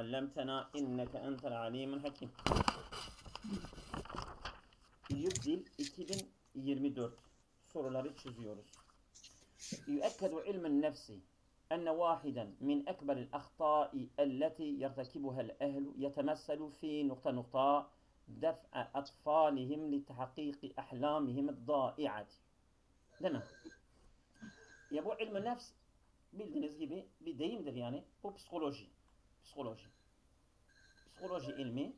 علمتنا إنك أنت العليم الحكيم. Yüzyıl 2024 soruları çiziyoruz. يؤكد علم النفس أن واحدا من أكبر الأخطاء التي يرتكبها الأهل يتمثل في نقطة دفع أطفالهم لتحقيق أحلامهم الضائعة. Değil mi? Ya bu ilm-i nefs bildiğiniz gibi bir deyimdir yani. Bu psikoloji. Psikoloji ilmi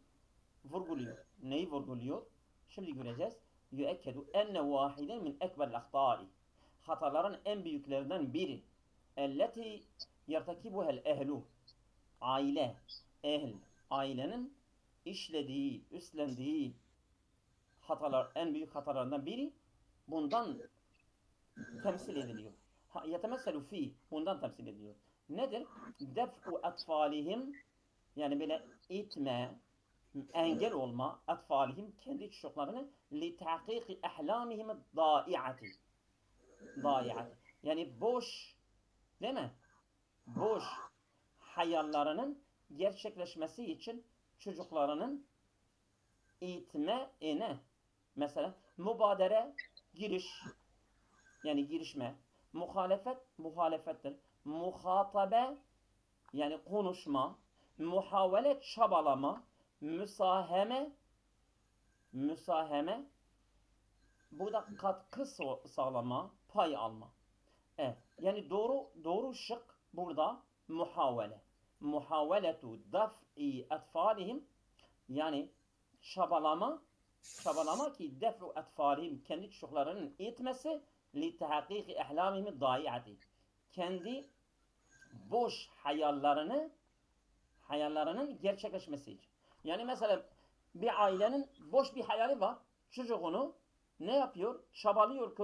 vurguluyor. Neyi vurguluyor? Şimdi göreceğiz. Yüekkedu enne vahiden min ekberil ahtâi. Hataların en büyüklerinden biri. Elleti yertekibuhel ehlu. Aile, ailenin işlediği, üstlendiği hatalar, en büyük hatalarından biri bundan temsil ediliyor. Yetemesselu fi, bundan temsil ediliyor. Nedir? Def'u atfalihim, yani böyle itme, engel olma, atfalihim, kendi çocuklarını li tahkiki ahlamihim dai'ati. Yani boş, değil mi? Boş hayallerinin gerçekleşmesi için çocuklarının itme, mesela mübadere, giriş, yani girişme, muhalefettir, muhatabe, yani konuşma, muhavele, çabalama, müsaheme, bu da katkı sağlama, pay alma. Yani doğru şık burada muhavele. Muhaveletu daf'i atfalihim, yani çabalama ki def'u atfalihim, kendi çocuklarının itmesi li tahakkiki ahlamihim dai'ati. Kendi boş hayallerinin gerçekleşmesi için. Yani mesela bir ailenin boş bir hayali var. Çocuğunu ne yapıyor? Çabalıyor ki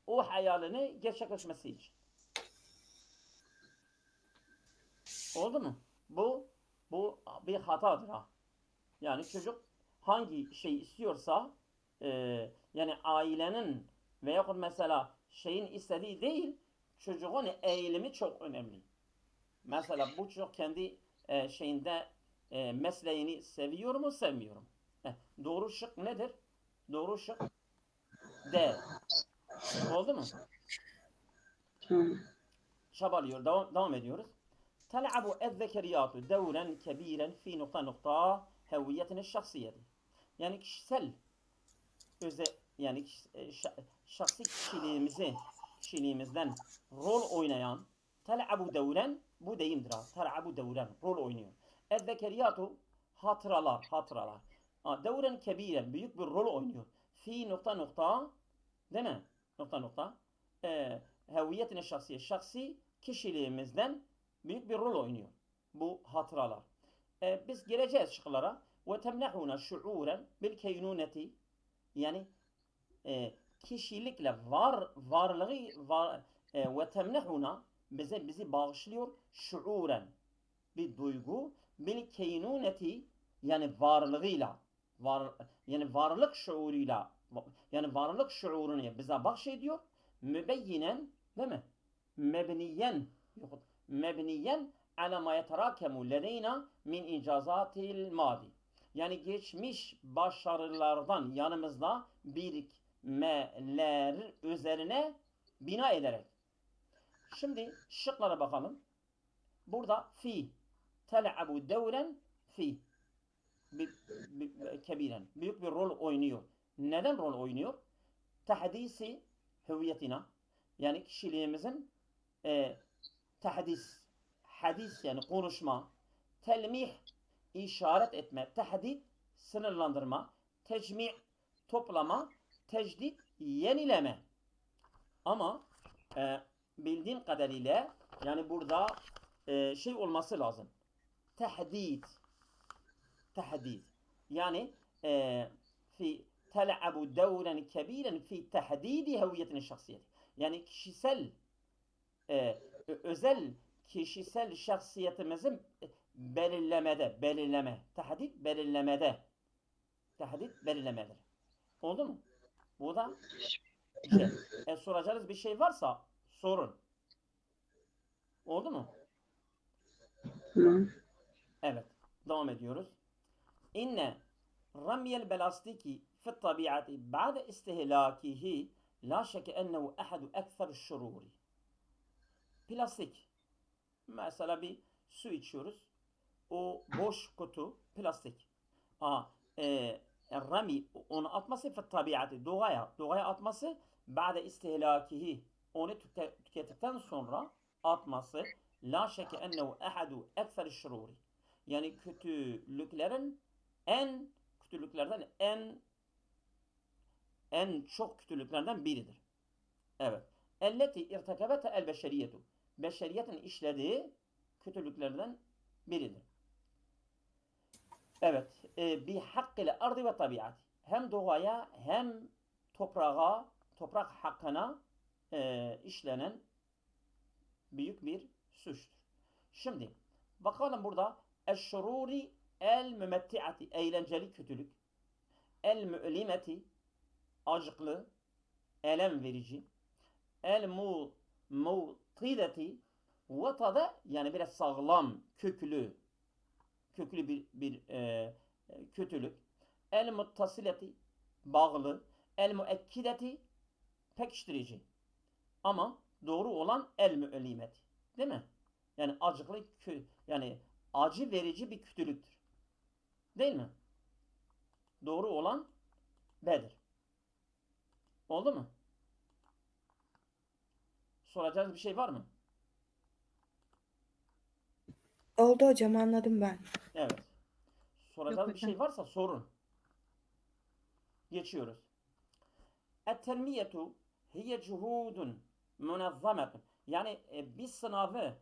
o hayalini gerçekleşmesi için. Oldu mu? Bu bir hatadır ha. Yani çocuk hangi şey istiyorsa yani ailenin veya mesela şeyin istediği değil, çocuğun eğilimi çok önemli. Mesela bu çocuk kendi şeyinde mesleğini seviyor mu, sevmiyor mu? Doğru şık nedir? Doğru şık D. Oldu mu? Çabalıyor. Devam ediyoruz. Tel'abu ezzekeriyatu devren kebiren fi nokta heviyetine şahsiyeti. Yani kişisel yani şahsi kişiliğimizden rol oynayan tel'abu devren, bu deyimdir ha. Tel'abu devren, rol oynuyor. Ezzekeriyatu hatıralar. Devren kebiren, büyük bir rol oynuyor. Fi nokta değil mi? Heviyetine şahsiye, şahsi kişiliğimizden büyük bir rol oynuyor bu hatıralar. Biz geleceğiz şıklara. Ve temnehuna şuuren bil keynuneti, yani kişilikle varlığı ve temnehuna bizi bağışlıyor şuuren, bir duygu, bil keynuneti, yani varlığıyla, yani varlık şuuruyla, yani varlık şuurunu bize bahşediyor. Mübeyyinen, değil mi? Mebniyen ala ma yeterakkemu ledeyna min icazatil madi. Yani geçmiş başarılardan yanımızda birikmeler üzerine bina ederek. Şimdi şıklara bakalım. Burada fi tel'abu devren fi kebiren, büyük bir rol oynuyor. Neden rol oynuyor? Tahdisi hüviyetina, yani kişiliğimizin hadis yani konuşma, telmih işaret etme, tehdit sınırlandırma, tecmi' toplama, tecdit yenileme. Ama bildiğim kadarıyla yani burada şey olması lazım. Tehdit. Yani fi tel'abu devren kebiren fi tehdidi heviyetine şahsiyeti. Yani özel kişisel şahsiyetimizin belirlemede. Tehdit belirlemedir. Oldu mu? Bu da soracağınız bir şey varsa sorun. Oldu mu? Tamam. Evet. Devam ediyoruz. İnne ramyel belastiki fi tabiati ba'de istihlakihi la şeke ennehu ehadu ekser şururi. Plastik. Mesela bir su içiyoruz. O boş kutu plastik. Aa, rami onu atması fi tabiati doğaya atması ba'de istihlakihi onu tükettikten sonra atması la şeke ennehu ehadu ekser şururi. Yani kötülüklerin en kötülüklerden en çok kötülüklerden biridir. Evet. Elleti irtekebete el beşeriyetu. Beşeriyetin işlediği kötülüklerden biridir. Evet. Bi hakkil ardı ve tabiati. Hem doğaya hem toprak hakkına işlenen büyük bir suçtur. Şimdi bakalım burada eşşururi el mümettiati eğlenceli kötülük. El mü'limeti acıklı, elem verici. El mutideti vatada yani biraz sağlam, köklü bir kötülük. El muttasileti bağlı. El müekkideti pekiştirici. Ama doğru olan el mü'limeti. Değil mi? Yani acıklı yani acı verici bir kötülüktür. Değil mi? Doğru olan B'dir. Oldu mu? Soracağınız bir şey var mı? Oldu hocam, anladım ben. Evet. Yok Soracağınız bir hocam. şey varsa sorun. Geçiyoruz. Et-telmiyetu hiye cuhudun münazzametun. Yani bir sınavı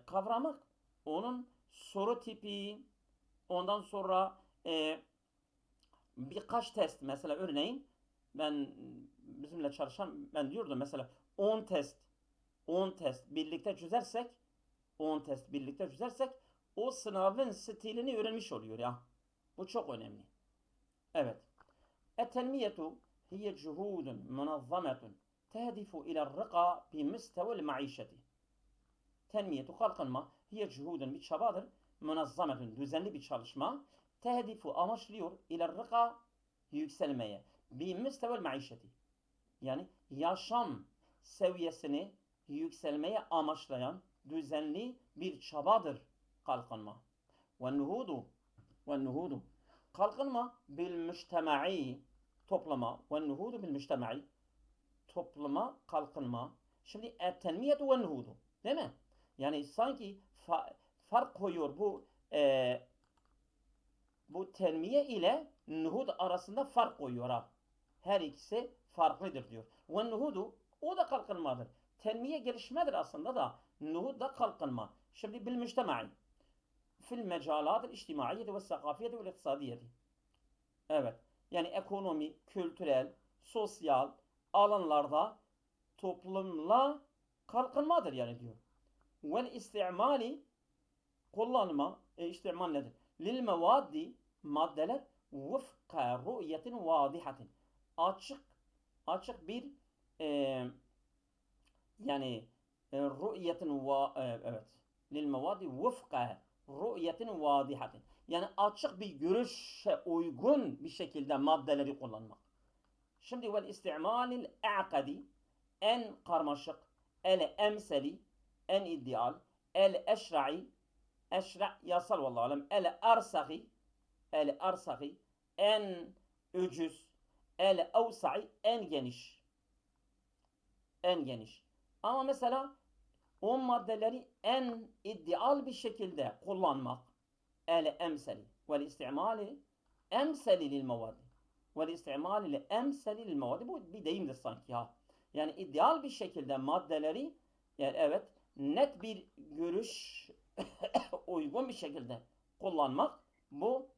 kavramak, onun soru tipi, ondan sonra birkaç test. Mesela örneğin ben bizimle çalışan ben diyordum mesela 10 test 10 test birlikte çözersek 10 test birlikte çözersek o sınavın stilini öğrenmiş oluyor ya. Bu çok önemli. Evet. التنمية هي جهود منظمة تهدف إلى الرقى بمستوى المعيشة. Tenmiyetu kalkınma hiye cuhudun bir çabadır. Münazzametun düzenli bir çalışma. Tehdifu amaçlıyor ile rıka yükselmeye. Bi müstevel maişeti. Yani yaşam seviyesini yükselmeye amaçlayan düzenli bir çabadır kalkınma. Ve nuhudu ve kalkınma bil müştema'i toplama ve nuhudu bil müştema'i topluma kalkınma. Şimdi tenmiyetu ve nuhudu değil mi? Yani sanki fark koyuyor bu tenmiye ile nuhud arasında fark koyuyor ha. Her ikisi farklıdır diyor. Ve nuhudu o da kalkınmadır. Tenmiye gelişmedir aslında da nuhud da kalkınma. Şimdi bil müştema'i fil mecalat içtimaiyeti ve sakafiyeti ve iktisadiyeti. Evet. Yani ekonomi, kültürel, sosyal alanlarda toplumla kalkınmadır yani diyor. Vel istimali kullanma, istimal nedir? Lil mevaddi maddeler vıfka ru'yetin vadihatin. Açık açık bir e, yani ru'yetin evet. Lil mevaddi vıfka ru'yetin vadihatin. Yani açık bir görüşe uygun bir şekilde maddeleri kullanmak. Şimdi vel istimalil a'kadi en karmaşık, el emseli en ideal, el eşra'i yasal vallahu alem, el arsahi en ucuz, el evsa'i en geniş. Ama mesela o maddeleri en ideal bir şekilde kullanmak, el emseli vel istimali emseli lil mevadi vel istimali li emseli lil mevadi. Bu bir deyimdir sanki ha. Yani ideal bir şekilde maddeleri yani evet net bir görüş uygun bir şekilde kullanmak bu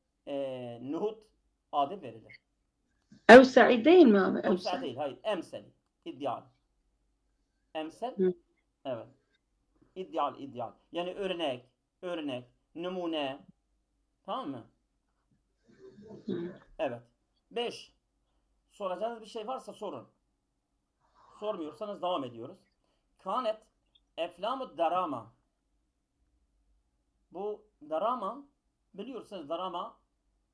nuhut adı verilir. Evsa'i değil mi abi? Evsa Evsa'i. değil, hayır. Emseli. İdeal. Emsel, Hı. evet. İdeal. Yani örnek, numune. Tamam mı? Hı. Evet. 5. Soracağınız bir şey varsa sorun. Sormuyorsanız devam ediyoruz. Kanet eflamu darama. drama, biliyorsunuz drama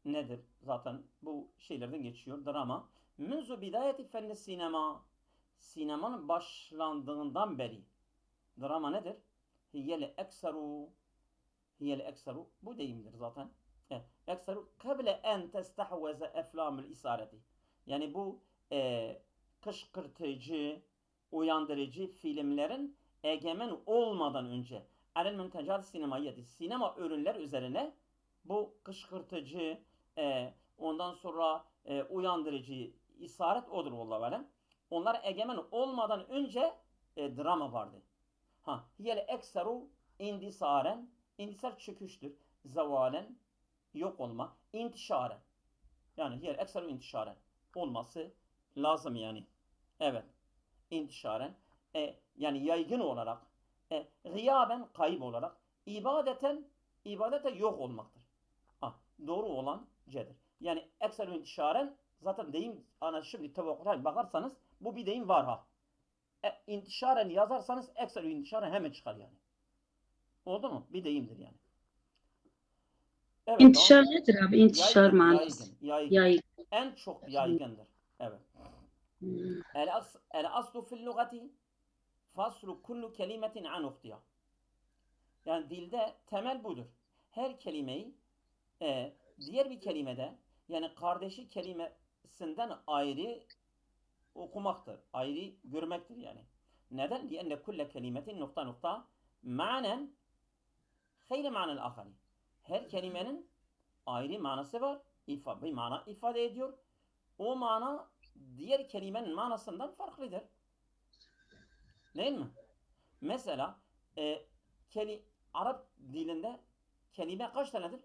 nedir? Zaten bu şeylerden geçiyor. Drama. Münzu bidayeti fenni sinema. Sinemanın başlandığından beri. Drama nedir? Hiyel ekseru. Hiyel ekseru. Bu deyimdir zaten. Ekseru kable en testahveze eflamül isareti. Yani bu kışkırtıcı, uyandırıcı filmlerin egemen olmadan önce alel müntecat sinemayeti. Sinema ürünler üzerine bu kışkırtıcı, ondan sonra uyandırıcı isaret odur vallahi alem. Onlar egemen olmadan önce drama vardı. Hiyel ekseru indisaren, indisar çöküştür. Zavalen, yok olma. İntişaren. Yani hiyel ekseru intişaren. Olması lazım yani. Evet. İntişaren. Yani yaygın olarak. Gıyaben, kayıp olarak. İbadeten, ibadete yok olmaktır. Doğru olan C'dir. Yani ekseru intişaren zaten deyim, şimdi tevakkut'a bakarsanız bu bir deyim var ha. İntişaren yazarsanız ekseru intişaren hemen çıkar yani. Oldu mu? Bir deyimdir yani. Evet, İntişar nedir abi? İntişar yaygın, manası. yaygın. Yaygın. En çok yaygındır. Evet. El aslu fil lugati faslu kullu kelimetin an uhtiya. Yani dilde temel budur. Her kelimeyi diğer bir kelimede, yani kardeşi kelimesinden ayrı okumaktır. Ayrı görmektir yani. Neden? Lienne kulle kelimetin nokta nokta manen hayre manel ahari. Her kelimenin ayrı manası var. Bir mana ifade ediyor. O mana diğer kelimenin manasından farklıdır. Değil mi? Mesela Arap dilinde kelime kaç tanedir?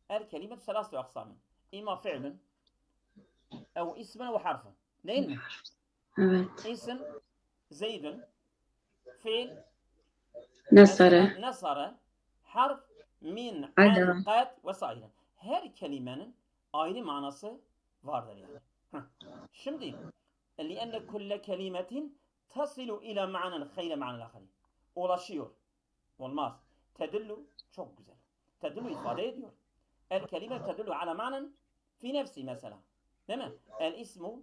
El kelimet selasu aksamin. İma fi'lün ev ismen ve harfın. Değil mi? Evet. İsim Zeydün, fiil Nasara. mesela nasara, harf min, Ada. an, kad vesaire. Her kelimenin ayrı manası vardır yani. Şimdi لأن كل كلمة تصل إلى معنى خير معنى الآخر. Ulaşıyor. Olmaz. Tedullu çok güzel. Tedullu ifade ediyor. El kelime tedullu ala manen fi nefsi mesela. Değil mi? El ismu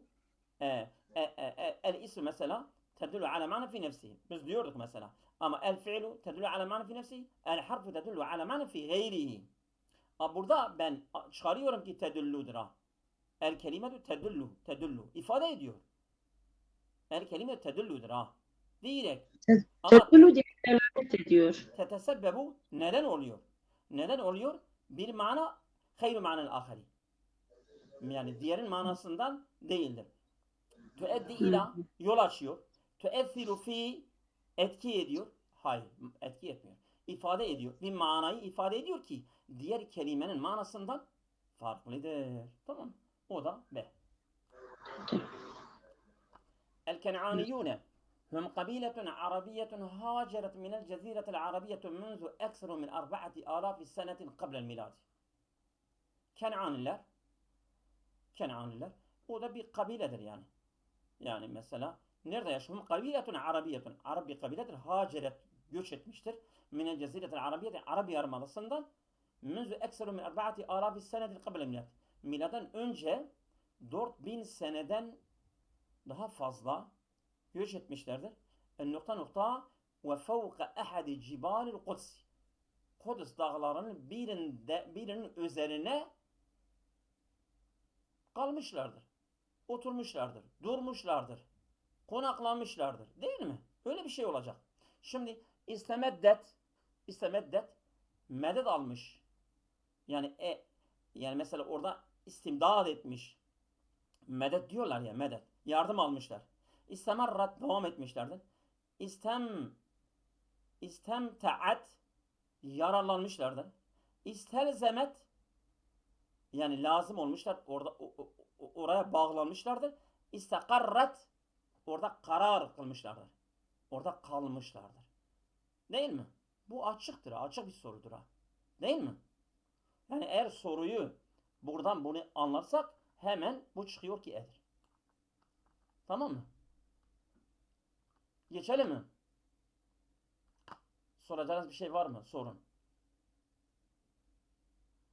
mesela tedullu ala manen fi nefsi. Biz diyorduk mesela. Ama el fi'lu tedullu ala manen fi nefsi. El harfu tedullu ala manen fi gayrihi. Burada ben çıkarıyorum ki tedulludur ha. El kelimetu tedullu. İfade ediyor. El kelime tedulludur ha. Direkt. Ama Tedülü diye delalet ediyor. tetesebbebu neden oluyor? Neden oluyor? Bir mana hayru manel ahari. Yani diğerin manasından değildir. Tüeddi ila yol açıyor. Tüethiru fi etki ediyor. Hayır, etki etmiyor. İfade ediyor. Bir manayı ifade ediyor ki diğer kelimenin manasından farklıdır. Tamam. O da B. El-Ken'aniyune هم قبيلة عربية هاجرت من الجزيرة العربية منذ أكثر من 4000 سنة قبل الميلاد. Ken'aniler. O da bir kabiledir yani. Yani mesela nerede yaşıyor? Kabiletun Arabiyetun. Arap bir kabiledir. Haceret göç etmiştir. Minel ceziretel Arabiyeti. Arap Yarımadası'ndan منذ أكثر من 4000 سنة قبل الميلاد. Miladdan önce 4000 seneden daha fazla göç etmişlerdir. Nokta ve fevka ahadi cibalil Kuds. Kudüs dağlarının birinin üzerine kalmışlardır. Oturmuşlardır. Durmuşlardır. Konaklamışlardır. Değil mi? Öyle bir şey olacak. Şimdi istemeddet medet almış. Yani mesela orada istimdad etmiş. Medet diyorlar ya, medet. Yardım almışlar. İstemerrat devam etmişlerdir. İstemtaat yararlanmışlardır. İstelzemet yani lazım olmuşlar. Oraya bağlanmışlardır. İstekarrat orada karar kılmışlardır. Orada kalmışlardır. Değil mi? Bu açıktır. Açık bir sorudur ha. Değil mi? Yani eğer soruyu buradan bunu anlarsak hemen bu çıkıyor ki edir. Tamam mı? Geçelim mi? Soracağınız bir şey var mı? Sorun.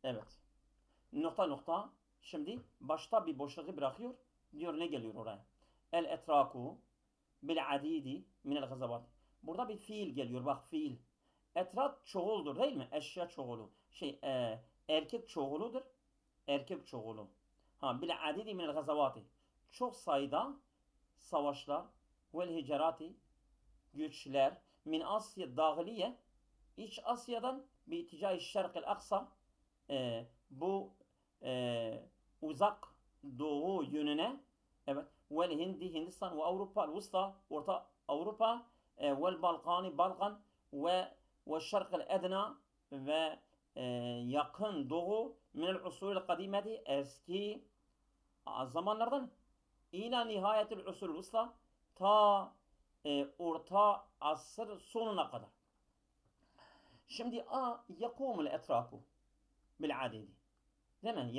Evet. Nokta nokta. Şimdi başta bir boşluğu bırakıyor. Diyor ne geliyor oraya? El etraku bil adidi minel gazavat. Burada bir fiil geliyor. Bak fiil. Etrak çoğuldur değil mi? Eşya çoğulu. Erkek çoğuludur. Erkek çoğulu. Ha bil adidi minel gazavati. Çok sayıda savaşlar vel hicerati güçler min Asya dağiliye İç Asya'dan bir ticai şerqil aksa bu uzak doğu yönüne evet vel Hindi Hindistan ve Avrupa Vusta Orta Avrupa vel Balkani Balkan ve şerqil edna ve yakın doğu minel usulü kadimeti eski zamanlardan ila nihayetil usulü vusta ta orta asır sonuna kadar. Şimdi yakumul etraku bil adedi. Değil mi?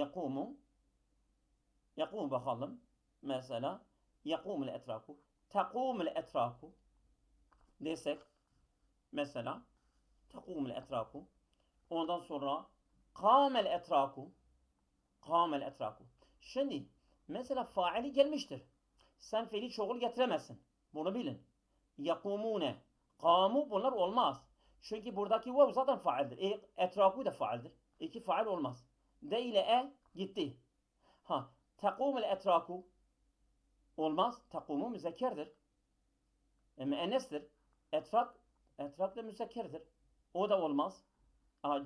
Yakumu bakalım. Mesela yakumul etraku. Takumul etraku desek mesela takumul etraku. Ondan sonra kamel etraku. Kamel etraku. Şimdi mesela faili gelmiştir. Sen fiili çoğul getiremezsin. Bunu bilin. Yakumune. Kamu bunlar olmaz. Çünkü buradaki vav zaten faildir. Etraku da faildir. İki fail olmaz. D ile gitti. Ha, takumul etraku olmaz. Takumu müzekkerdir. Müennestir. Etrak da müzekkerdir. O da olmaz.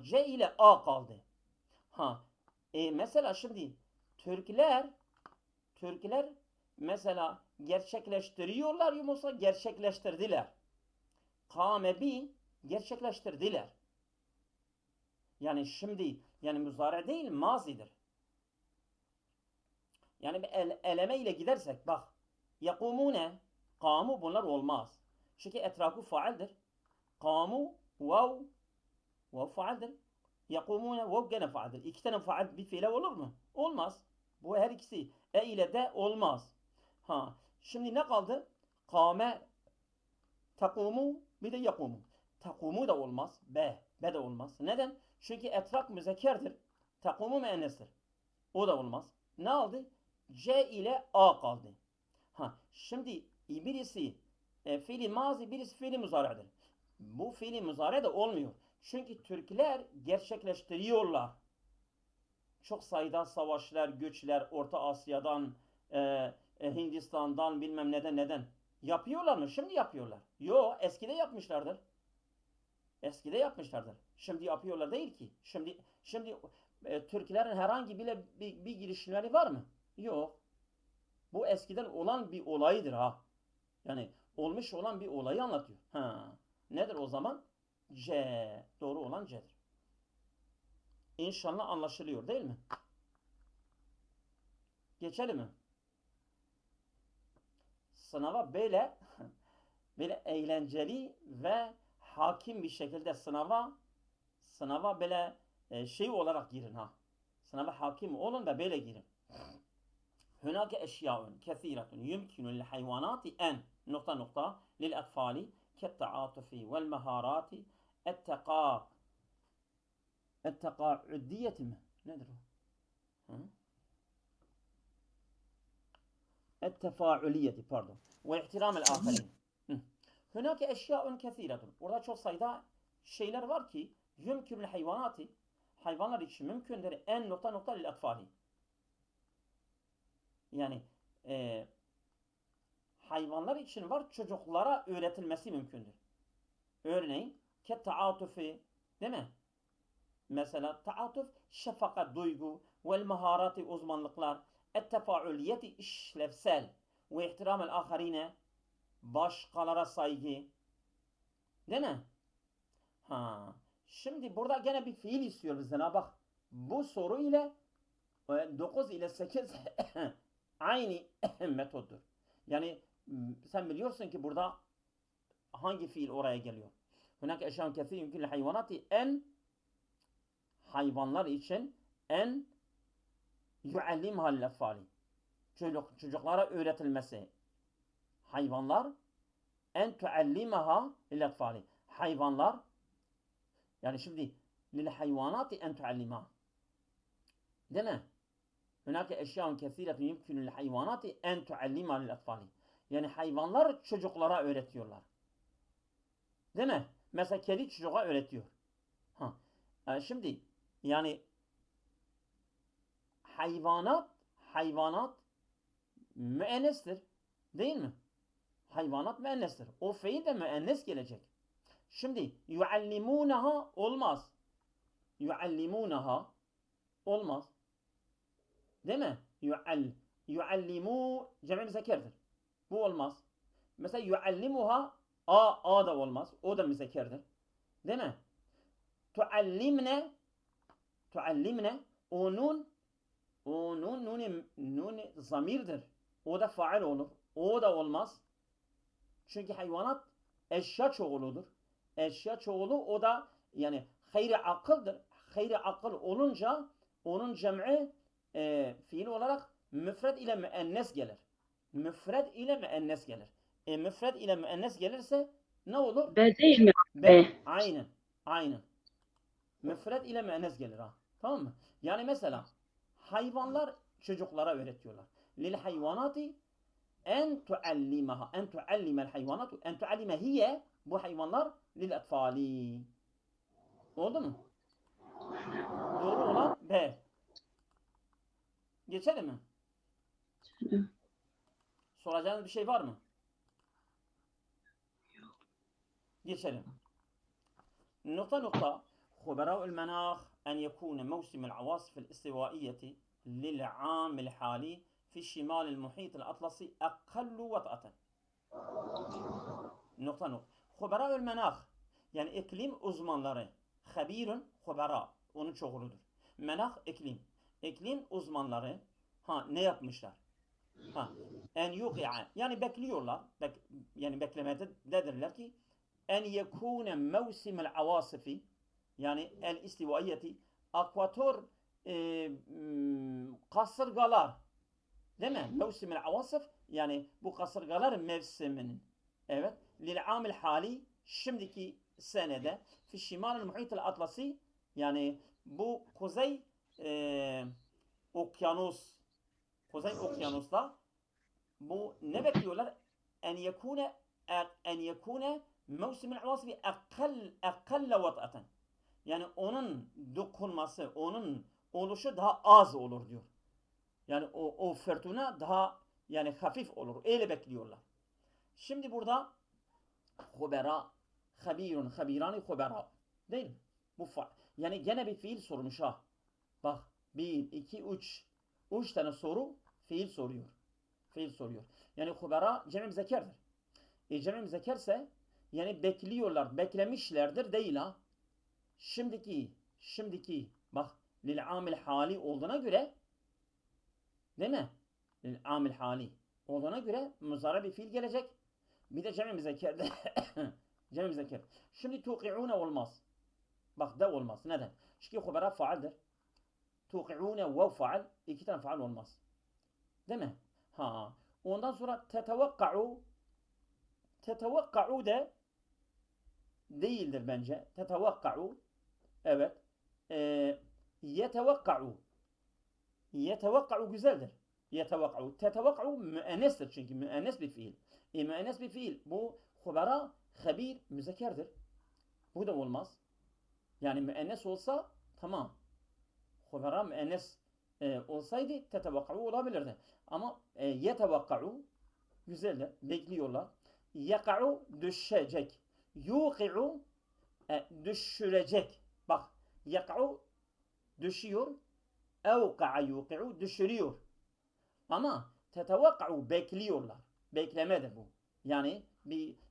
C ile A kaldı. Ha, mesela şimdi Türkler mesela gerçekleştiriyorlar yoksa gerçekleştirdiler. Kamebi gerçekleştirdiler. Yani şimdi yani müzare değil mazidir. Yani bir eleme ile gidersek bak yakumune kamu bunlar olmaz. Çünkü etraku faildir. Kamu vav faildir. Yakumune vav gene faildir. İki tane fail bir fiile olur mu? Olmaz. Bu her ikisi ile de olmaz. Ha şimdi ne kaldı? Kame takumu bir de yakumu. Takumu da olmaz. B de olmaz. Neden? Çünkü etrak müzekkerdir. Takumu müennestir. O da olmaz. Ne aldı? C ile A kaldı. Ha, şimdi birisi fiili mazi, birisi fiili muzare'dir. Bu fiili muzare de olmuyor. Çünkü Türkler gerçekleştiriyorlar. Çok sayıda savaşlar, göçler Orta Asya'dan, Hindistan'dan bilmem neden. Yapıyorlar mı? Şimdi yapıyorlar. Yo, eskide yapmışlardır. Eskide yapmışlardır. Şimdi yapıyorlar değil ki. Şimdi Türklerin herhangi bir girişimleri var mı? Yok. Bu eskiden olan bir olaydır ha. Yani olmuş olan bir olayı anlatıyor. Ha. Nedir o zaman? C. Doğru olan C'dir. İnşallah anlaşılıyor değil mi? Geçelim mi? Sınava böyle eğlenceli ve hakim bir şekilde sınava böyle şey olarak girin ha. Sınava hakim olun ve böyle girin. هناك أشياء كثيرة يمكن للحيوانات أن للأطفال كالتعاطف والمهارات التقاعدية ندرو التفاعلية واحترام الآخرين. هناك أشياء كثيرة. Orada çok sayıda şeyler var ki yumkün hayvanati hayvanlar için mümkündür en lil atfali. Yani hayvanlar için var çocuklara öğretilmesi mümkündür. Örneğin taatufi değil mi? Mesela taatuf şefakat duygu vel maharati uzmanlıklar ettefauliyeti işlevsel ve ihtiramel aharine başkalara saygı değil mi? Ha. Şimdi burada gene bir fiil istiyor bizden ha bak. Bu soru ile 9 ile 8 aynı metoddur. Yani sen biliyorsun ki burada hangi fiil oraya geliyor. Hunaka eşyan kefir yumkin hayvanati en hayvanlar için en yuallimha lil-atfali. Çocuklara öğretilmesi. Hayvanlar en tuallimaha lil-atfali. Hayvanlar yani şimdi lil hayvanati en tuallimaha. Değil mi? Hünake eşyaun kesiretun yumkünül hayvanati en tuallima lil atfali. Yani hayvanlar çocuklara öğretiyorlar. Değil mi? Mesela kedi çocuğa öğretiyor. Ha. Şimdi yani hayvanat müennestir. Değil mi? Hayvanat müennestir. O fiil de müennes gelecek. Şimdi yuallimunaha olmaz. Yuallimunaha olmaz. Değil mi? Yuallimu cem'i müzekkerdir. Bu olmaz. Mesela yuallimuha a da olmaz. O da müzekkerdir. Değil mi? Tuallimne o nun zamirdir. O da faal olur. O da olmaz. Çünkü hayvanat eşya çoğuludur. Eşya çoğulu o da yani hayri akıldır. Hayri akıl olunca onun cem'i fiil olarak müfred ile müennes gelir. Müfred ile müennes gelir. Müfred ile müennes gelirse ne olur? B değil mi? Aynen. Aynen. Müfred ile müennes gelir ha. Tamam mı? Yani mesela hayvanlar çocuklara öğretiyorlar. Lil hayvanati en tuallimel hayvanatu en tuallime hiye bu hayvanlar lil atfali. Oldu mu? Doğru olan B. Geçelim mi? Soracağınız bir şey var mı? Geçelim. نقطة خبراء المناخ أن يكون موسم العواصف الاستوائية للعام الحالي في الشمال المحيط الأطلسي أقل وطأة. نقطة خبراء المناخ yani iklim uzmanları. Habirun khubara onun çoğuludur. Menah iklim. İklim uzmanları ne yapmışlar? En yuqi'a yani bekliyorlar. Yani beklemededirler ki en yekune mevsimel avasifi yani el istivaiyeti akvator kasırgalar değil mi? Mevsimel avasif yani bu kasırgalar mevsiminin evet lil amil hali şimdiki senede fi şimal muhitel atlasi yani bu kuzey okyanusta bu ne bekliyorlar? En yekune mevsimil avasifi akalle vat'aten. Yani onun dokunması, onun oluşu daha az olur diyor. Yani o fırtına daha yani hafif olur. Öyle bekliyorlar. Şimdi burada hubera, habirani hubera. Değil mi? Yani gene bir fiil sormuş ha. Bak 1, 2, 3. 3 tane soru fiil soruyor. Fiil soruyor. Yani hubera cem'i zekerdir. Cem'i zekerse yani bekliyorlar, beklemişlerdir değil ha. Şimdiki bak lil amil hali olduğuna göre değil mi? Lil amil hali olduğuna göre muzara bir fiil gelecek. Bir de cem'i müzekkerde cem'i müzekker. Şimdi tuqi'une olmaz. Bak da olmaz. Neden? Çünkü hubera faaldir. Tuqi'une ve faal. İki tane faal olmaz. Değil mi? Ondan sonra tetevakka'u de değildir bence. Tetevakka'u evet. Yetevakka'u güzeldir. Tetevakka'u müennestir çünkü müennes bir fiil. Müennes bir fiil. Bu hubara habir müzekerdir. Bu da olmaz. Yani müennes olsa tamam. Hubara müennes olsaydı tetevakka'u olabilirdi. Ama yetevakka'u güzeldir. Bekliyorlar. Yaka'u düşecek. Yuqi'u düşürecek. Bak yaka'u düşüyor. Evka'a yuqi'u düşürüyor. Ama tetevakka'u bekliyorlar. Beklemedir bu. Yani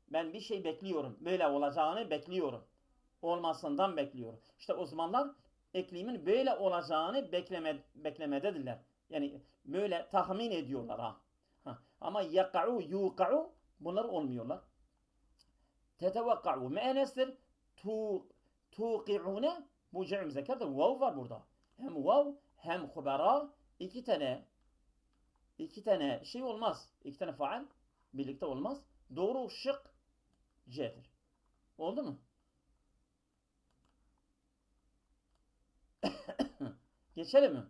ben bir şey bekliyorum. Böyle olacağını bekliyorum. Olmasından bekliyorum. İşte uzmanlar iklimin böyle olacağını beklemededirler. Yani böyle tahmin ediyorlar ha. Ama yaka'u yuqa'u bunlar olmuyorlar. Tetevakka'u müennestir. Tuqi'une bu cem zekerdir. Vav var burada. Hem vav hem hubara iki tane şey olmaz. İki tane faal birlikte olmaz. Doğru şık C'dir. Oldu mu? Geçelim mi?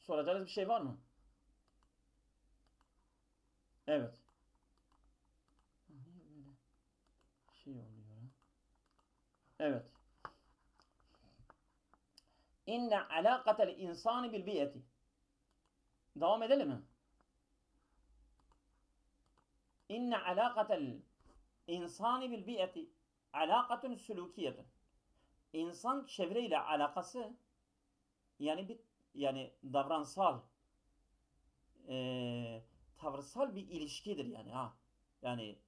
soracağınız bir şey var mı? Evet. Niye böyle şey oluyor ha? Evet. İnne alakatel insani bil biyeti. Devam edelim mi? İnne alakatel insani bil biyeti alakatun sülukiyetun. İnsan çevreyle alakası yani davransal tavırsal bir ilişkidir yani ha. Yani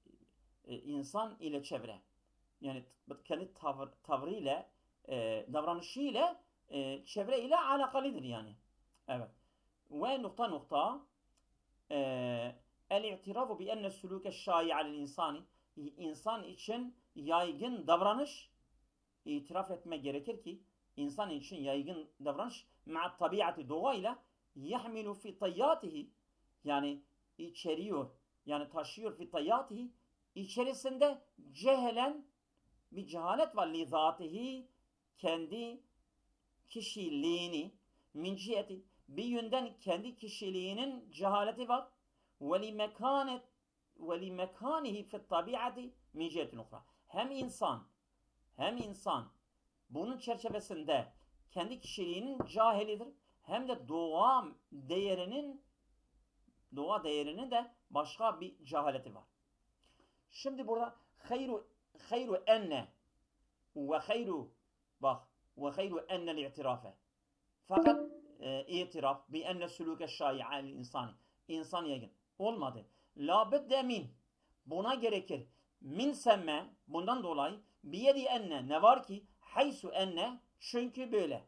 insan ile çevre. Yani kendi tavrı ile davranışı ile çevre ile alakalıdır yani. Evet. Ve nokta el-i'tirafu bi enne suluke şai'al insani, insan için yaygın davranış, itiraf etme gerekir ki insan için yaygın davranış ma'a tabiatı, doğayla yahmilu fi tayyatihi, yani içeriyor, yani taşıyor fi tayyatihi, içerisinde cehelen bir cehalet var, li zatihi, kendi kişiliğini, min ciheti, bir yönden kendi kişiliğinin cehaleti var, ve li mekanihi fi tabiati min cihetin ukhra. Hem insan bunun çerçevesinde kendi kişiliğinin cahilidir, hem de doğa değerinin de başka bir cehaleti var. Şimdi burada hayru enne ve hayru, bak, ve hayru ennel i'tirafe. Fakat itiraf bi enne sülûke şâi'al insani, insan yaygın olmadı. La budde min, buna gerekir. Min semme, bundan dolayı, biyedi enne, ne var ki, haysu enne, çünkü böyle.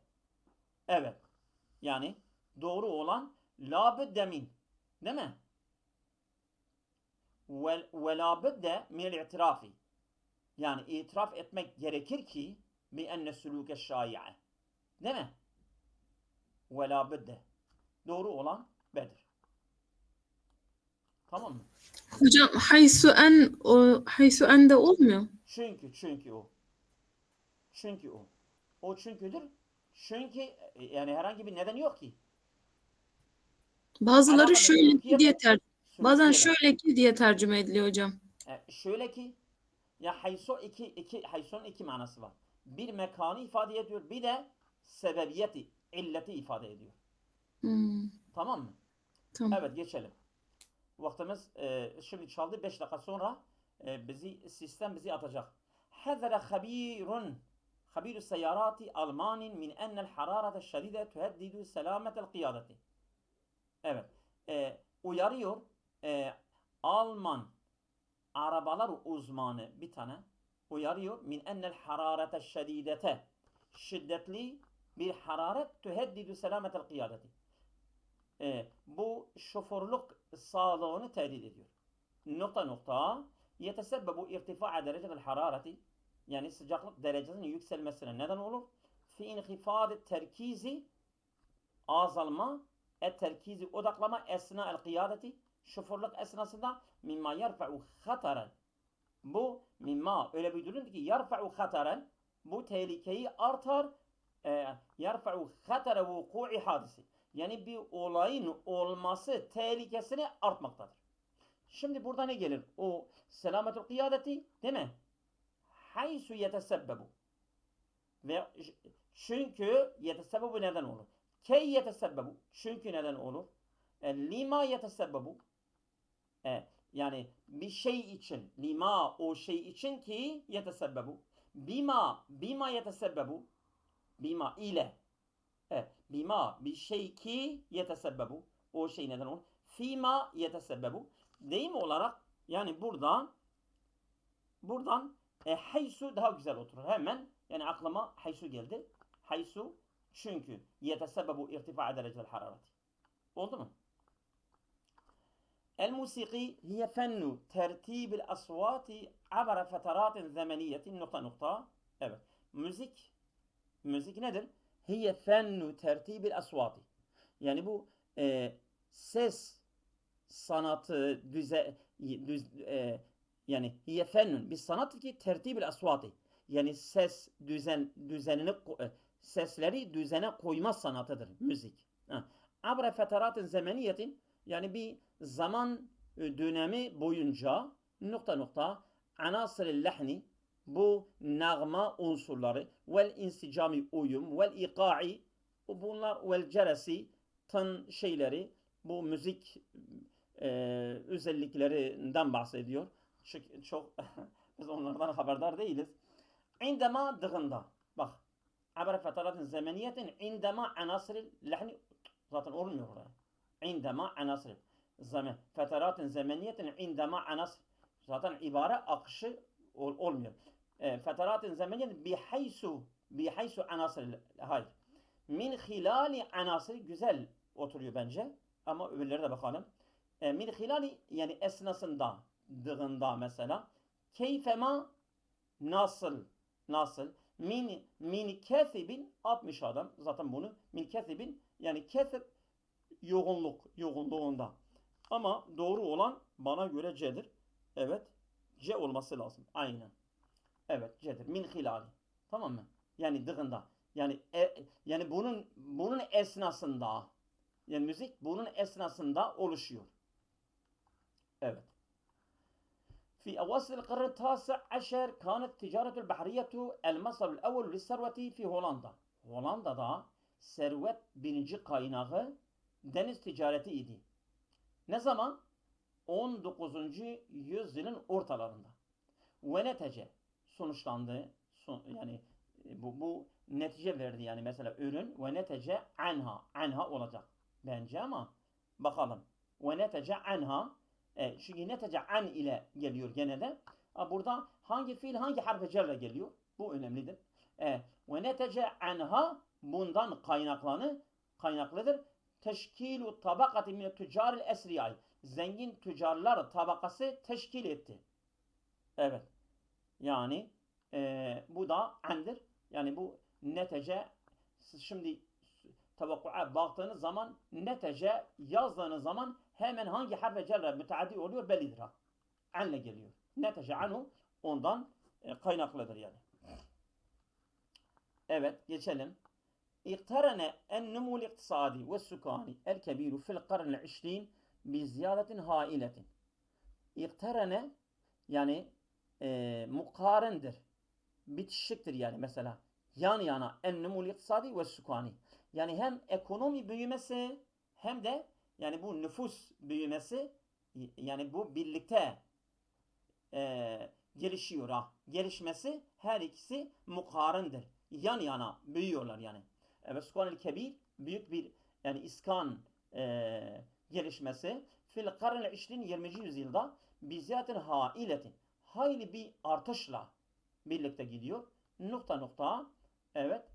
Evet. Yani doğru olan la budde min, değil mi? Ve la budde minel i'tirafi, yani itiraf etmek gerekir ki bi enne sülûke şâi'e, değil mi? Ve la budde, doğru olan bedir. Tamam mı? Hocam haysu en de olmuyor. Çünkü o. Çünkü o. O çünküdür. Çünkü yani herhangi bir neden yok ki. Bazıları Alakalı şöyle ki sülükiyet, diye bazen sülükiyet. şöyle ki diye tercüme ediliyor hocam. Şöyle ki, ya haysunun iki manası var. Bir mekanı ifade ediyor, bir de sebebiyeti, illeti ifade ediyor. Tamam mı? Tamam. Evet, geçelim. Vaktimiz şimdi çaldı. 5 dakika sonra sistem bizi atacak. Hazara habirü seyarati Almanin min ennel hararete şedide tuheddidu selametel kıyadeti. Evet. Uyarıyor Alman arabalar uzmanı bir tane uyarıyor, min ennel hararete şedidete, şiddetli bir hararet, tuheddidu selametel kıyadeti. Bu şoförlük sağlığını tehdit ediyor. Nokta yetesebbebu irtifa'a derecetel harareti, yani sıcaklık derecesinin yükselmesine neden olur. Fi inhifad terkizi, azalma, terkizi odaklama, esna el kıyadeti, şoförlük esnasında, mimma yerfa'u hataren, bu mimma öyle bir durum ki yerfa'u hataren, bu tehlikeyi artar, yerfa'u hatere vuku'i hadisi, yani bir olayın olması tehlikesini artmaktadır. Şimdi burada ne gelir? O selametül kıyadeti, değil mi? Haysu yetesebbebu, ve çünkü yetesebbebu neden olur? Key yetesebbebu, çünkü neden olur? Lima yetesebbebu, yani bir şey için, lima, o şey için ki yetesebbebu, bima yetesebbebu, bima ile, bima, bir şey ki yetesebbebu, o şey neden olur? Fima yetesebbebu, deyim olarak yani buradan haysu daha güzel oturur. Hemen yani aklıma haysu geldi. Haysu, çünkü yetesebbebu irtifa derecetel harareti. Oldu mu? El-musiki hiye fennu tertibil asvati abara feteratin zemeniyetin nokta. Evet. Müzik nedir? Hiye fennu tertibil asvati. Yani bu ses sanatı yani hiye fennun bir sanat ki tertibil asvati. Yani ses düzenini sesleri düzene koyma sanatıdır müzik. Abre feteratin zemeniyetin, yani bir zaman dönemi boyunca nokta nokta anasır lehni, bu nağma unsurları, vel insicami uyum, vel iqa'i, bunlar, vel ceresi tın şeyleri, bu müzik özelliklerinden bahsediyor. Çok biz onlardan haberdar değiliz. İndema dığında. Bak. Abre feteratin zemeniyetin indema anasır lehni, zaten olmuyor oraya. İndema anasır zaman. Feteratin zemeniyetin indema anasır. Zaten ibare akışı olmuyor. Feteratin zemeniyetin bihaysu anasır. Hayır. Min hilali anasır güzel oturuyor bence. Ama öbürlere de bakalım. Min hilali yani esnasında, dığında mesela. Keyfema nasıl? Min kesibin 60 adam. Zaten bunu min kesibin yani kesib yoğunluğunda. Ama doğru olan bana göre C'dir. Evet. C olması lazım. Aynen. Evet, C'dir. Min hilali. Tamam mı? Yani dığında. Yani bunun esnasında, yani müzik bunun esnasında oluşuyor. Evet. في أواصر القرن التاسع عشر كانت التجارة البحرية المصدر الأول للثروة في هولندا. Hollanda'da servet birinci kaynağı deniz ticareti idi. Ne zaman? 19. yüzyılın ortalarında. Ve netice sonuçlandı. Yani bu netice verdi, yani mesela ürün ve netice anha olacak bence, ama bakalım. Ve netice anha, çünkü netice an ile geliyor gene de. Burada hangi fiil hangi harf cerle geliyor? Bu önemlidir. Ve netice anha bundan kaynaklıdır. Teşkilu tabakati min tüccaril esriyay. Zengin tüccarlar tabakası teşkil etti. Evet. Yani bu da andır. Yani bu netice, şimdi tavakku'a baktığınız zaman, netice yazdığınız zaman hemen hangi harfe cerre müteaddi oluyor bellidir ha. Anle geliyor. Netice anhu ondan kaynaklıdır yani. Evet, geçelim. İktarene ennumul iktisadi ve sukani el kebiru fil karnil 20 bi ziyadetin hailetin. İktarene yani mukarendir. Bitişiktir yani mesela. Yan yana ennumul iktisadi ve sukani. Yani hem ekonomi büyümesi hem de yani bu nüfus büyümesi, yani bu birlikte gelişiyor ha. Gelişmesi, her ikisi mukarendir. Yan yana büyüyorlar yani. Evet, sukanil kebir büyük bir yani iskan gelişmesi. Fil karnil 20. yüzyılda biziyatin hailetin, hayli bir artışla birlikte gidiyor. Nokta nokta. Evet.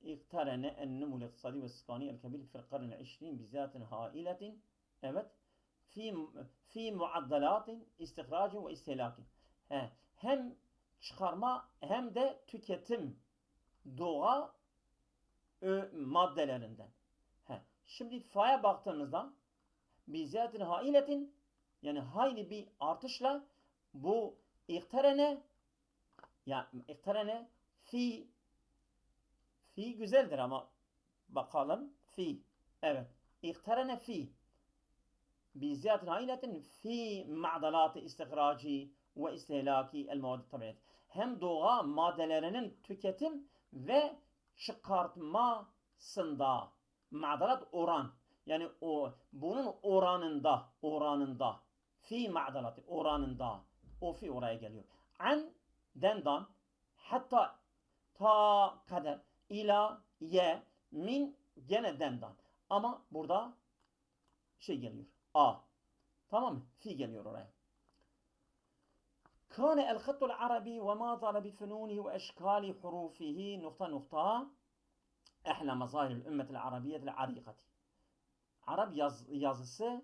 İktarene ennumul iktisadi ve iskani el kebir fil karnil 20 biziyatin hailetin. Evet. Fi muaddalatin istihracin ve istihlakin. Hem çıkarma hem de tüketim doğa maddelerinden. Şimdi fa'ya baktığımızda biziyatin hailetin yani hayli bir artışla bu iktarene, ya iktarene fi güzeldir ama bakalım fi. Evet. İktarene fi biziyatin hailetin fi ma'dalatı istikraci ve istihlaki el muaddi tabiat. Hem doğa maddelerinin tüketim ve çıkartmasında ma'dalat oran. Yani bunun oranında fi ma'dalatı oranında, o fi oraya geliyor. An dendan hatta ta kadar ila ye min gene dendan. Ama burada şey geliyor. A. Tamam mı? Fi geliyor oraya. كان الخط العربي وما زال بفنونه وأشكال حروفه نقطة نقطة أحلى مظاهر الأمة العربية العريقة. Arap yazısı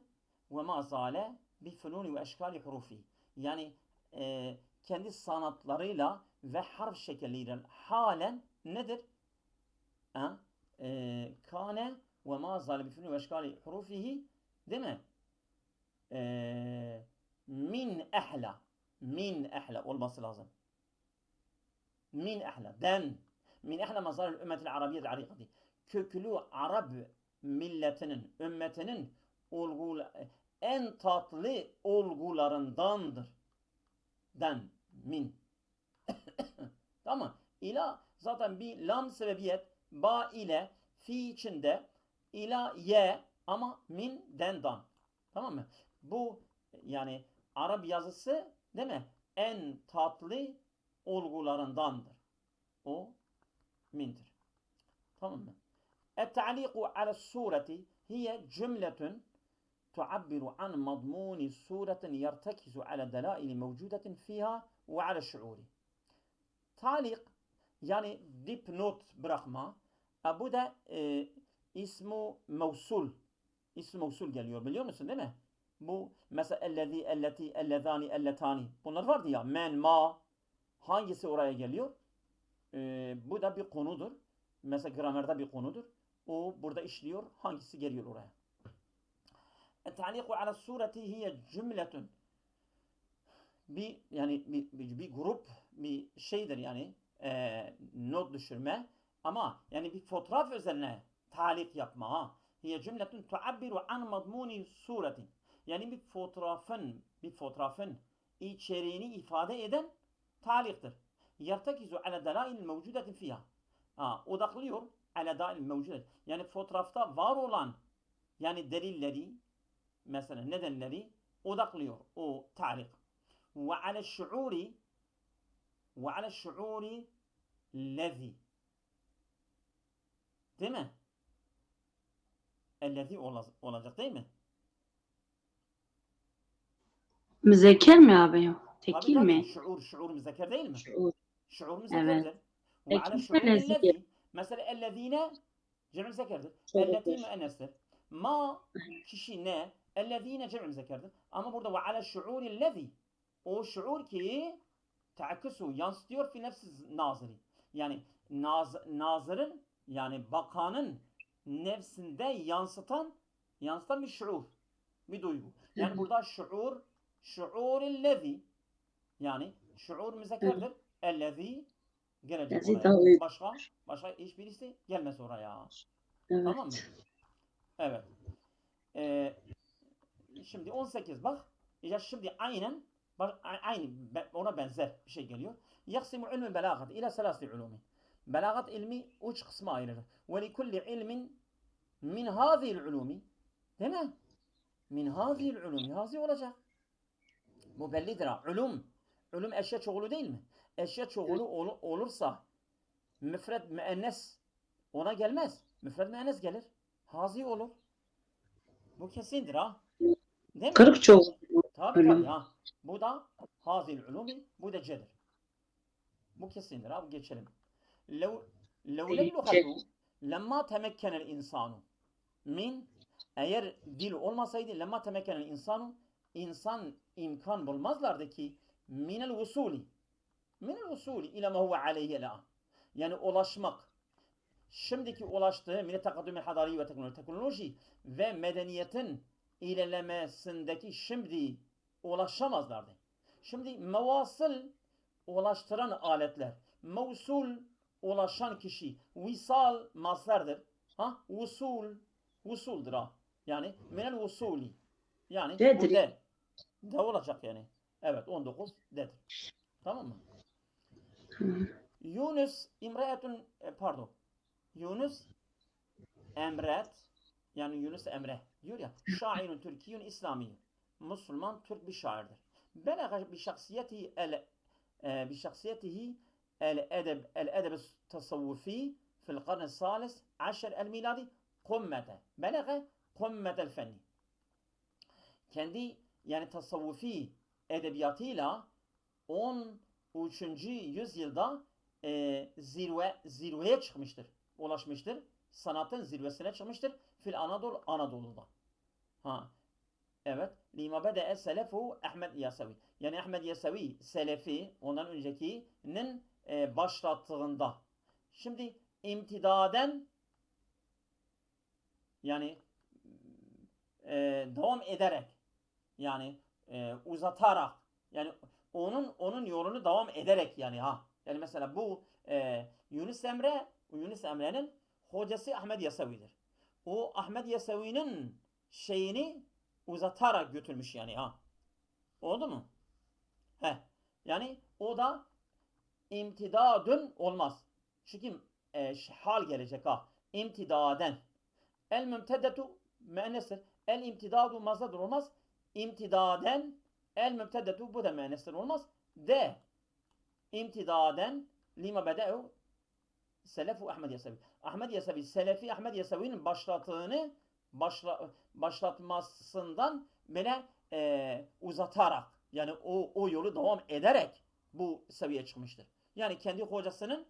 ve ma zale bi fununi ve eşkali hurufi. Yani kendi sanatlarıyla ve harf şekilleriyle halen nedir? Kane ve ma zale bi fununi ve eşkali hurufihi, değil mi? Min ehla olması lazım. Min ehla. Min ehla mazaril ümmetil arabiyyetil arikati. Köklü Arap milletinin, ümmetinin en tatlı olgularındandır. Min. Tamam. İla zaten bir lam sebebiyet, ba ile, fi içinde, ila ye ama min dan. Tamam mı? Bu yani Arap yazısı değil mi? En tatlı olgularındandır. O mindir. Tamam mı? التعليق على السورة هي جملة تعبر عن مضمون سورة يرتكز على دلائل موجودة فيها وعلى الشعور. Talik yani dipnot bırakma. Bu da ismu mevsul. İsmi mevsul geliyor biliyor musun değil mi? Bu mesela ellezî, elleti, ellezâni, elletâni. Bunlar vardı ya. Men, ma. Hangisi oraya geliyor? Bu da bir konudur. Mesela gramerde bir konudur. O burada işliyor. Hangisi geliyor oraya? التعليق على السورة هي جملة bir grup bir şeydir yani not düşürme ama yani bir fotoğraf üzerine talik yapma ha. Hiye cümletun tuabbiru an madmuni suretin. Yani bir fotoğrafın içeriğini ifade eden taliktir. Yertekizu ala delail mevcudetin fiha. Odaklıyor ala delail mevcudet. Yani fotoğrafta var olan yani delilleri mesela nedenleri odaklıyor o talik. وعلى الشعور الذي değil mi? Ellezi olacak değil mi? Müzekker mi abi? Tekil Tabii mi? şuur müzekker değil mi? Şuur. Şuur müzekkerdir. Ve ala Tekil şuur ve lezi. ellezi mesela ellezine cem'i müzekkerdir. Elleti müennestir. Ma kişi ne? Ellezine cem'i müzekkerdir. Ama burada ve ala şuur ellezi o şuur ki teakküsü yansıtıyor fi nefsi naziri. Yani nazırın yani bakanın nefsinde yansıtan bir şuur. Bir duygu. Yani burada şuurillezi yani şuur müzekkerdir. Ellezi gelecek Lezi oraya. daha uygun. Başka hiçbirisi gelmez oraya. Evet. Tamam mı? Evet. Şimdi 18 bak. Ya şimdi aynen aynı ona benzer bir şey geliyor. Yaksimu ilmi belagat ila selasi ulumi. Belagat ilmi üç kısma ayrılır. Ve li kulli ilmin min hazil ulumi. Değil mi? Min hazil ulumi. Hazi olacak. Bu bellidir ha. Ulum eşya çoğulu değil mi? Eşya çoğulu olursa müfred müennes ona gelmez. Müfred müennes gelir. Hazi olur. Bu kesindir ha. Değil mi? Kırık çoğul. Tabii ha. Bu da hazil ulumi, bu da cedir. Bu kesindir ha. Bu geçelim. Levlel lugatu lemma temekkenel insanu min eğer dil olmasaydı lemma temekkenel insanu insan imkan bulmazlardı ki minel usuli ila ma huve aleyhi el-an. Yani ulaşmak. Şimdiki ulaştığı mine takaddümel hadari ve teknoloji ve medeniyetin ilerlemesindeki şimdi ulaşamazlardı. Şimdi mevasıl ulaştıran aletler. Mevsul ulaşan kişi. Visal maslardır. Vusuldur ha. Yani minel usuli. Yani Dedir. bu de olacak yani. Evet 19 dedir. Tamam mı? Yunus imraetun Yunus emret yani Yunus Emre diyor ya şairun Türkiyun İslami Müslüman Türk bir şairdir. Belaga bi şahsiyetihi el-edeb tasavvufi fil karn salis aşer el miladi kummete. Belaga kummetel fenni. Kendi yani tasavvufi edebiyatıyla 13. yüzyılda zirveye çıkmıştır. Ulaşmıştır. Sanatın zirvesine çıkmıştır. Fil Anadolu'da. Evet. Lima bede'e selefu Ahmed Yasavi. Yani Ahmed Yasavi selefi ondan öncekinin başlattığında. Şimdi imtidaden yani devam ederek yani uzatarak yani onun yolunu devam ederek yani ha. Yani mesela bu Yunus Emre'nin hocası Ahmed Yasavi'dir. o Ahmed Yesevi'nin şeyini uzatarak götürmüş yani ha. Oldu mu? Heh. Yani o da imtidadun olmaz. Çünkü hal gelecek ha. İmtidaden. El mümteddetu müennestir. El imtidadu mazdadır olmaz. İmtidaden el mümteddetu bu da müennestir olmaz. De imtidaden lima bede'u Selefu Ahmed Yesevi. Ahmed Yesevi, Selefi Ahmed Yesevi'nin başlatmasından böyle uzatarak yani o yolu devam ederek bu seviyeye çıkmıştır. Yani kendi hocasının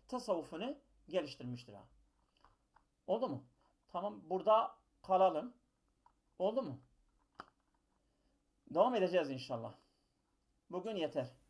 tasavvufunu geliştirmiştir. Ha. Oldu mu? Tamam burada kalalım. Oldu mu? Devam edeceğiz inşallah. Bugün yeter.